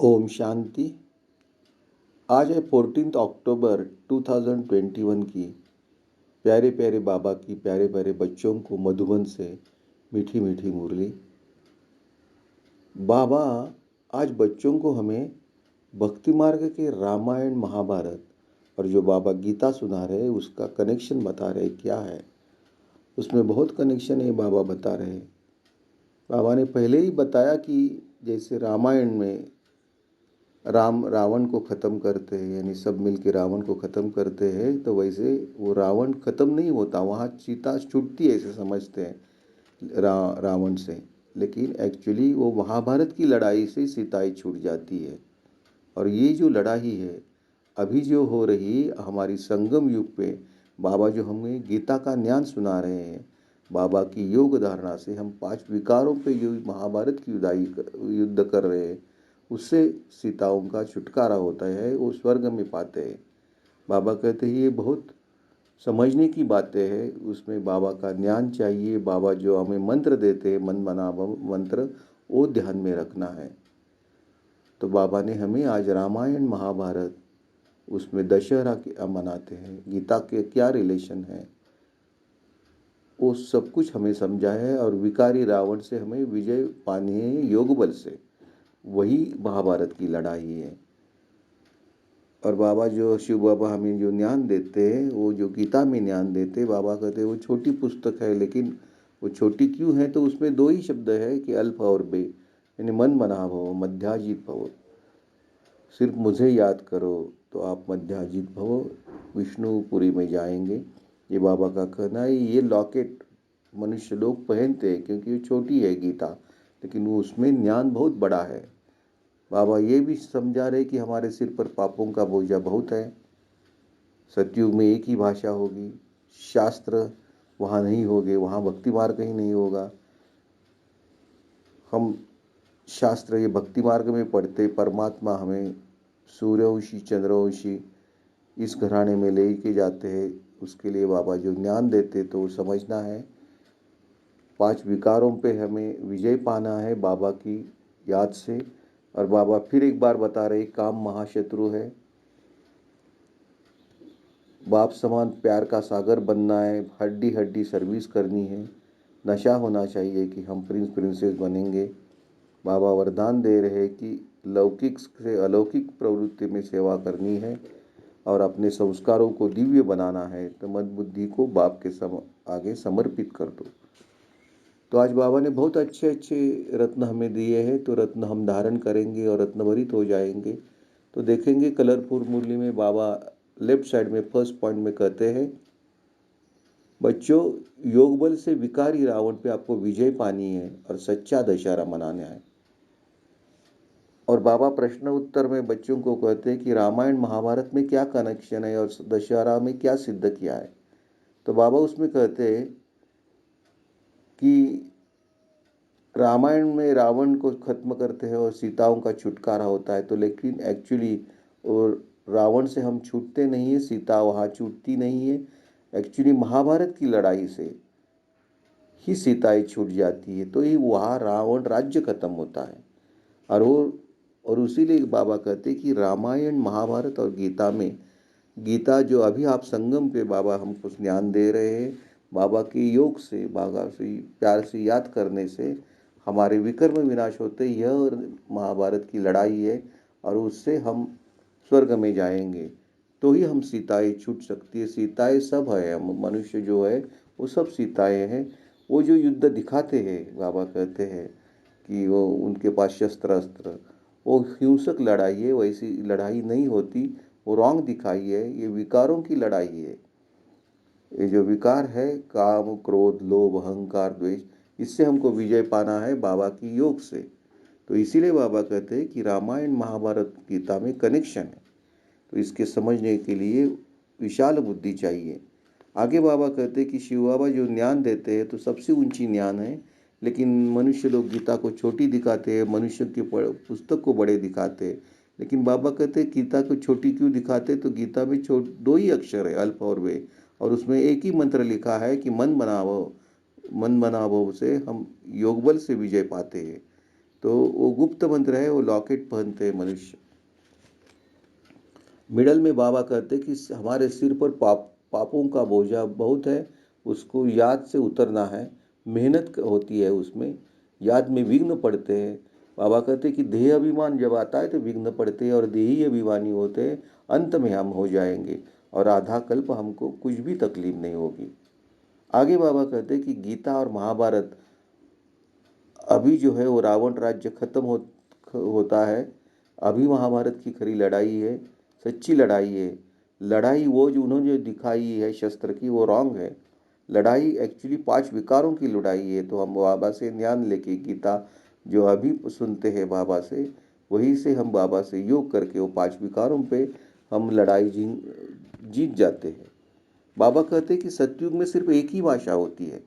ओम शांति। आज है 14 अक्टूबर 2021 की। प्यारे प्यारे बाबा की प्यारे प्यारे बच्चों को मधुबन से मीठी मीठी मुरली। बाबा आज बच्चों को हमें भक्ति मार्ग के रामायण महाभारत और जो बाबा गीता सुना रहे उसका कनेक्शन बता रहे क्या है। उसमें बहुत कनेक्शन है, बाबा बता रहे। बाबा ने पहले ही बताया कि जैसे रामायण में राम रावण को ख़त्म करते हैं, यानी सब मिलके रावण को ख़त्म करते हैं, तो वैसे वो रावण ख़त्म नहीं होता, वहाँ सीता छूटती है ऐसे समझते हैं रावण से। लेकिन एक्चुअली वो महाभारत की लड़ाई से सीताएं छूट जाती है। और ये जो लड़ाई है अभी जो हो रही हमारी संगम युग पे, बाबा जो हमें गीता का ज्ञान सुना रहे हैं, बाबा की योग धारणा से हम 5 विकारों पे जो महाभारत की युद्ध कर रहे हैं, उससे सीताओं का छुटकारा होता है, वो स्वर्ग में पाते हैं। बाबा कहते हैं ये बहुत समझने की बातें हैं, उसमें बाबा का ज्ञान चाहिए। बाबा जो हमें मंत्र देते हैं, मन मना मंत्र, वो ध्यान में रखना है। तो बाबा ने हमें आज रामायण महाभारत, उसमें दशहरा क्या मनाते हैं, गीता के क्या रिलेशन है, वो सब कुछ हमें समझा है। और विकारी रावण से हमें विजय पानी है योग बल से, वही महाभारत की लड़ाई है। और बाबा जो शिव बाबा हमें जो ज्ञान देते हैं, वो जो गीता में ज्ञान देते हैं, बाबा कहते हैं वो छोटी पुस्तक है, लेकिन वो छोटी क्यों है, तो उसमें 2 ही शब्द है कि अल्फ और बे, यानी मन मना भव मध्याजित भव। सिर्फ मुझे याद करो तो आप मध्याजित भव, विष्णुपुरी में जाएंगे। ये बाबा का कहना है। ये लॉकेट मनुष्य लोग पहनते हैं क्योंकि ये छोटी है गीता, लेकिन वो उसमें ज्ञान बहुत बड़ा है। बाबा ये भी समझा रहे कि हमारे सिर पर पापों का बोझा बहुत है। सतयुग में एक ही भाषा होगी, शास्त्र वहाँ नहीं होंगे, वहाँ भक्ति मार्ग कहीं नहीं होगा। हम शास्त्र ये भक्ति मार्ग में पढ़ते, परमात्मा हमें सूर्यवंशी चंद्रवंशी इस घराने में ले के जाते हैं। उसके लिए बाबा जो ज्ञान देते तो समझना है। 5 विकारों पे हमें विजय पाना है बाबा की याद से। और बाबा फिर एक बार बता रहे काम महाशत्रु है, बाप समान प्यार का सागर बनना है, हड्डी हड्डी सर्विस करनी है, नशा होना चाहिए कि हम प्रिंस प्रिंसेस बनेंगे। बाबा वरदान दे रहे कि लौकिक से अलौकिक प्रवृत्ति में सेवा करनी है और अपने संस्कारों को दिव्य बनाना है, तो मन बुद्धि को बाप के आगे समर्पित कर दो। तो आज बाबा ने बहुत अच्छे अच्छे रत्न हमें दिए हैं, तो रत्न हम धारण करेंगे और रत्नभरित हो जाएंगे। तो देखेंगे कलरफुल मुरली में बाबा लेफ्ट साइड में फर्स्ट पॉइंट में कहते हैं, बच्चों योग बल से विकारी रावण पे आपको विजय पानी है और सच्चा दशहरा मनाना है। और बाबा प्रश्न उत्तर में बच्चों को कहते हैं कि रामायण महाभारत में क्या कनेक्शन है और दशहरा में क्या सिद्ध किया है। तो बाबा उसमें कहते हैं कि रामायण में रावण को खत्म करते हैं और सीताओं का छुटकारा होता है, तो लेकिन एक्चुअली और रावण से हम छूटते नहीं है, सीता वहाँ छूटती नहीं है। एक्चुअली महाभारत की लड़ाई से ही सीताएं छूट जाती है, तो ही वहाँ रावण राज्य खत्म होता है। और वो और इसीलिए बाबा कहते हैं कि रामायण महाभारत और गीता में, गीता जो अभी आप संगम पे बाबा हमको ज्ञान दे रहे हैं, बाबा के योग से, बाबा से प्यार से याद करने से हमारे विकर्म विनाश होते। यह महाभारत की लड़ाई है और उससे हम स्वर्ग में जाएंगे, तो ही हम सीताएं छूट सकती है। सीताएं सब है, हम मनुष्य जो है वो सब सीताएं हैं। वो जो युद्ध दिखाते हैं, बाबा कहते हैं कि वो उनके पास शस्त्र अस्त्र, वो हिंसक लड़ाई है, वैसी लड़ाई नहीं होती, वो रॉन्ग दिखाई है। ये विकारों की लड़ाई है। ये जो विकार है काम क्रोध लोभ अहंकार द्वेष, इससे हमको विजय पाना है बाबा की योग से। तो इसीलिए बाबा कहते हैं कि रामायण महाभारत गीता में कनेक्शन है। तो इसके समझने के लिए विशाल बुद्धि चाहिए। आगे बाबा कहते हैं कि शिव बाबा जो ज्ञान देते हैं तो सबसे ऊंची ज्ञान है, लेकिन मनुष्य लोग गीता को छोटी दिखाते हैं, मनुष्य की पुस्तक को बड़े दिखाते हैं। लेकिन बाबा कहते हैं गीता को छोटी क्यों दिखाते, तो गीता में 2 ही अक्षर है, अल्फ और वे, और उसमें एक ही मंत्र लिखा है कि मन बनावो। मन बनावो से हम योग बल से विजय पाते हैं। तो वो गुप्त मंत्र है, वो लॉकेट पहनते हैं मनुष्य। मिडल में बाबा कहते कि हमारे सिर पर पापों का बोझा बहुत है, उसको याद से उतरना है, मेहनत होती है उसमें, याद में विघ्न पड़ते हैं। बाबा कहते कि देह अभिमान जब आता है तो विघ्न पड़ते हैं और देही अभिमानी होते हैं, अंत में हम हो जाएंगे और आधा कल्प हमको कुछ भी तकलीफ नहीं होगी। आगे बाबा कहते कि गीता और महाभारत अभी जो है वो रावण राज्य खत्म होता है। अभी महाभारत की खरी लड़ाई है, सच्ची लड़ाई है। लड़ाई वो जो उन्होंने जो दिखाई है शस्त्र की, वो रॉन्ग है। लड़ाई एक्चुअली 5 विकारों की लड़ाई है। तो हम बाबा से ज्ञान लेके गीता जो अभी सुनते हैं बाबा से, वही से हम बाबा से योग करके वो 5 विकारों पे हम लड़ाई जीत जाते हैं। बाबा कहते हैं कि सतयुग में सिर्फ एक ही भाषा होती है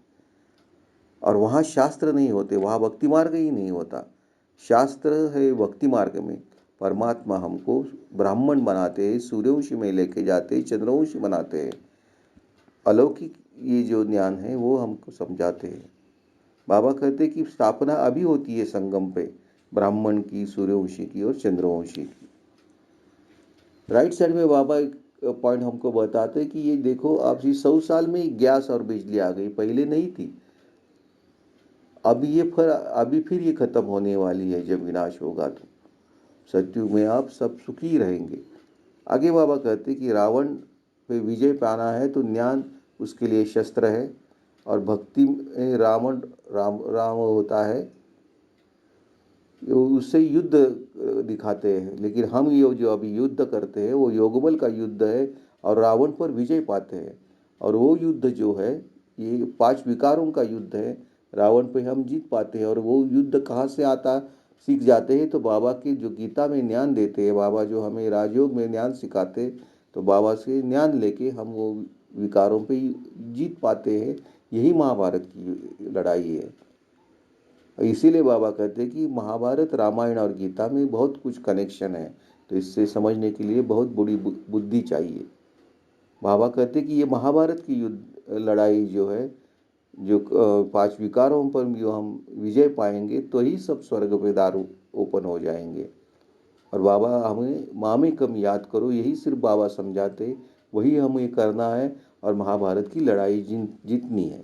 और वहाँ शास्त्र नहीं होते, वहाँ भक्ति मार्ग ही नहीं होता। शास्त्र है भक्ति मार्ग में। परमात्मा हमको ब्राह्मण बनाते हैं, सूर्यवंशी में लेके जाते हैं, चंद्रवंशी बनाते हैं। अलौकिक ये जो ज्ञान है वो हमको समझाते हैं। बाबा कहते हैं कि स्थापना अभी होती है संगम पे, ब्राह्मण की, सूर्यवंशी की और चंद्रवंशी की। राइट साइड में बाबा एक पॉइंट हमको बताते हैं कि ये देखो, अब 100 साल में ही गैस और बिजली आ गई, पहले नहीं थी। अभी फिर ये खत्म होने वाली है जब विनाश होगा तो। सतयुग में आप सब सुखी रहेंगे। आगे बाबा कहते कि रावण पे विजय पाना है तो ज्ञान उसके लिए शस्त्र है और भक्ति में राम होता है, उससे युद्ध दिखाते हैं। लेकिन हम ये जो अभी युद्ध करते हैं वो योगबल का युद्ध है और रावण पर विजय पाते हैं। और वो युद्ध जो है ये 5 विकारों का युद्ध है, रावण पे हम जीत पाते हैं। और वो युद्ध कहाँ से आता सीख जाते हैं तो बाबा की जो गीता में ज्ञान देते हैं, बाबा जो हमें राजयोग में ज्ञान सिखाते, तो बाबा से ज्ञान लेके हम वो विकारों पे जीत पाते हैं। यही महाभारत की लड़ाई है। इसीलिए बाबा कहते हैं कि महाभारत, रामायण और गीता में बहुत कुछ कनेक्शन है। तो इससे समझने के लिए बहुत बड़ी बुद्धि चाहिए। बाबा कहते हैं कि ये महाभारत की युद्ध लड़ाई जो है, जो 5 विकारों पर जो हम विजय पाएंगे तो ही सब स्वर्ग के द्वार ओपन हो जाएंगे। और बाबा हमें माँ में कम याद करो, यही सिर्फ बाबा समझाते, वही हमें करना है और महाभारत की लड़ाई जीतनी है।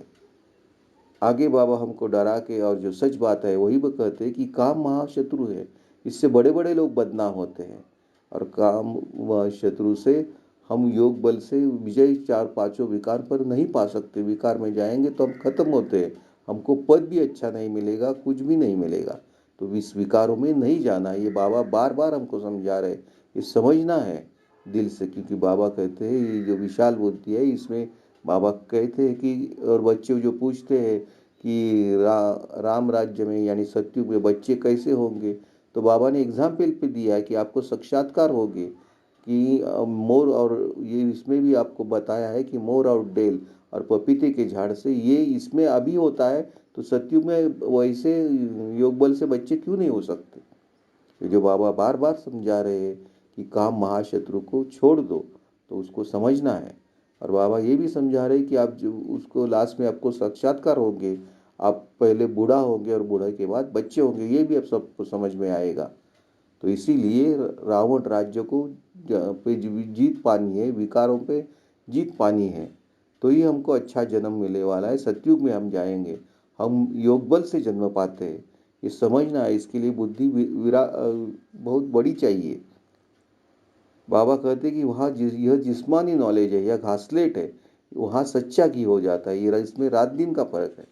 आगे बाबा हमको डरा के और जो सच बात है वही वो कहते हैं कि काम महाशत्रु है, इससे बड़े बड़े लोग बदनाम होते हैं। और काम व शत्रु से हम योग बल से विजय 4 5 विकार पर नहीं पा सकते। विकार में जाएंगे तो हम खत्म होते हैं, हमको पद भी अच्छा नहीं मिलेगा, कुछ भी नहीं मिलेगा। तो इस विकारों में नहीं जाना, ये बाबा बार बार हमको समझा रहे। ये समझना है दिल से, क्योंकि बाबा कहते हैं ये जो विशाल बुद्धि है इसमें, बाबा कहते हैं कि, और बच्चे जो पूछते हैं कि राम राज्य में यानी सतयुग में बच्चे कैसे होंगे, तो बाबा ने एग्जाम्पल पे दिया है कि आपको साक्षात्कार होगे कि मोर, और ये इसमें भी आपको बताया है कि मोर और डेल और पपीते के झाड़ से, ये इसमें अभी होता है तो सतयुग में वैसे योग बल से बच्चे क्यों नहीं हो सकते। ये जो बाबा बार बार समझा रहे हैं कि काम महाशत्रु को छोड़ दो, तो उसको समझना है। और बाबा ये भी समझा रहे हैं कि आप जो उसको लास्ट में आपको साक्षात्कार होंगे, आप पहले बूढ़ा होंगे और बूढ़े के बाद बच्चे होंगे, ये भी अब सबको समझ में आएगा। तो इसीलिए रावण राज्य को पे जीत पानी है, विकारों पे जीत पानी है, तो ही हमको अच्छा जन्म मिलने वाला है। सतयुग में हम जाएंगे, हम योग बल से जन्म पाते हैं, ये समझना है। इसके लिए बुद्धि बहुत बड़ी चाहिए। बाबा कहते कि वहाँ यह जिस्मानी नॉलेज है, यह घासलेट है, वहाँ सच्चा घी हो जाता है। ये इसमें रात दिन का फर्क है।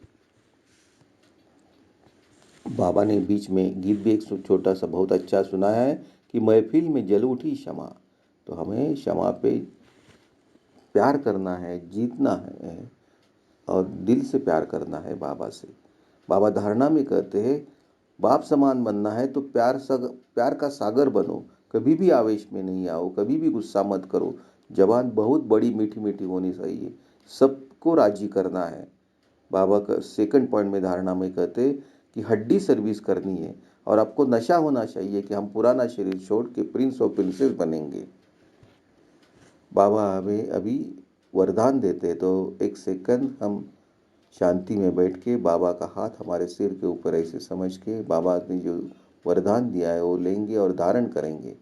बाबा ने बीच में गीत भी एक छोटा सा बहुत अच्छा सुनाया है कि महफिल में जल उठी क्षमा। तो हमें क्षमा पे प्यार करना है, जीतना है और दिल से प्यार करना है बाबा से। बाबा धारणा में कहते हैं बाप समान बनना है तो प्यार का सागर बनो, कभी भी आवेश में नहीं आओ, कभी भी गुस्सा मत करो, जबान बहुत बड़ी मीठी मीठी होनी चाहिए, सबको राजी करना है। बाबा का सेकंड पॉइंट में धारणा में कहते कि हड्डी सर्विस करनी है और आपको नशा होना चाहिए कि हम पुराना शरीर छोड़ के प्रिंस और प्रिंसेस बनेंगे। बाबा हमें अभी वरदान देते, तो एक सेकंड हम शांति में बैठ के बाबा का हाथ हमारे सिर के ऊपर ऐसे समझ के बाबा ने जो वरदान दिया है वो लेंगे और धारण करेंगे।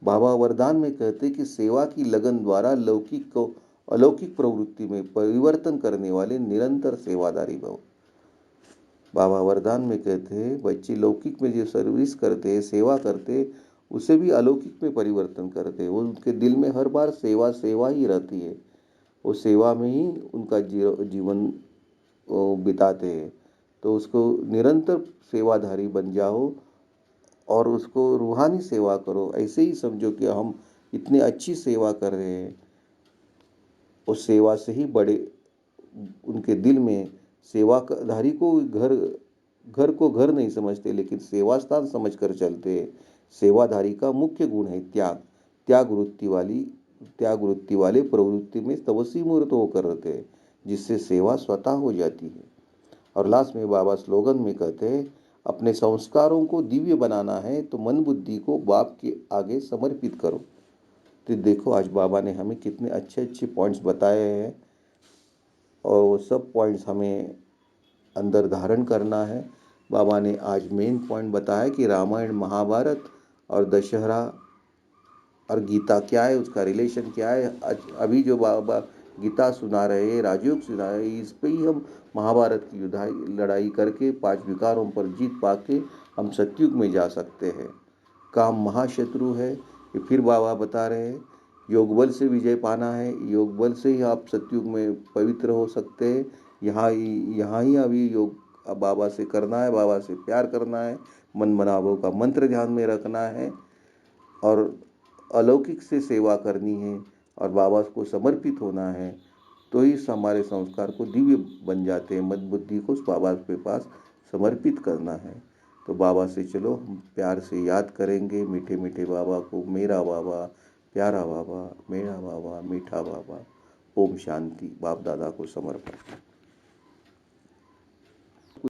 बाबा वरदान में कहते कि सेवा की लगन द्वारा लौकिक को अलौकिक प्रवृत्ति में परिवर्तन करने वाले निरंतर सेवादारी भव। बाबा वरदान में कहते हैं बच्चे लौकिक में जो सर्विस करते हैं, सेवा करते, उसे भी अलौकिक में परिवर्तन करते हैं। वो उनके दिल में हर बार सेवा सेवा ही रहती है, वो सेवा में ही उनका जीवन बिताते हैं। तो उसको निरंतर सेवाधारी बन जाओ और उसको रूहानी सेवा करो। ऐसे ही समझो कि हम इतनी अच्छी सेवा कर रहे हैं, उस सेवा से ही बड़े उनके दिल में सेवाधारी को घर घर को घर नहीं समझते, लेकिन सेवा स्थान समझ कर चलते हैं। सेवाधारी का मुख्य गुण है त्याग। त्याग वृत्ति वाले प्रवृत्ति में तपस्वी मूर्त होकर रहते हैं, जिससे सेवा स्वतः हो जाती है। और लास्ट में बाबा स्लोगन में कहते हैं अपने संस्कारों को दिव्य बनाना है तो मन बुद्धि को बाप के आगे समर्पित करो। तो देखो आज बाबा ने हमें कितने अच्छे अच्छे पॉइंट्स बताए हैं और वो सब पॉइंट्स हमें अंदर धारण करना है। बाबा ने आज मेन पॉइंट बताया कि रामायण महाभारत और दशहरा और गीता क्या है, उसका रिलेशन क्या है। अभी जो बाबा गीता सुना रहे हैं, राजयोग सुना रहे हैं, इस पे ही हम महाभारत की लड़ाई करके 5 विकारों पर जीत पाके हम सतयुग में जा सकते हैं। काम महाशत्रु है, ये फिर बाबा बता रहे हैं। योग बल से विजय पाना है, योग बल से ही आप सतयुग में पवित्र हो सकते हैं। यहाँ ही अभी योग बाबा से करना है, बाबा से प्यार करना है, मन मनाभव का मंत्र ध्यान में रखना है और अलौकिक से सेवा करनी है और बाबा को समर्पित होना है। तो ही हमारे संस्कार को दिव्य बन जाते हैं। मद बुद्धि को बाबा के पास समर्पित करना है। तो बाबा से चलो हम प्यार से याद करेंगे मीठे मीठे बाबा को। मेरा बाबा, प्यारा बाबा, मेरा बाबा, मीठा बाबा। ओम शांति। बाप दादा को समर्पण।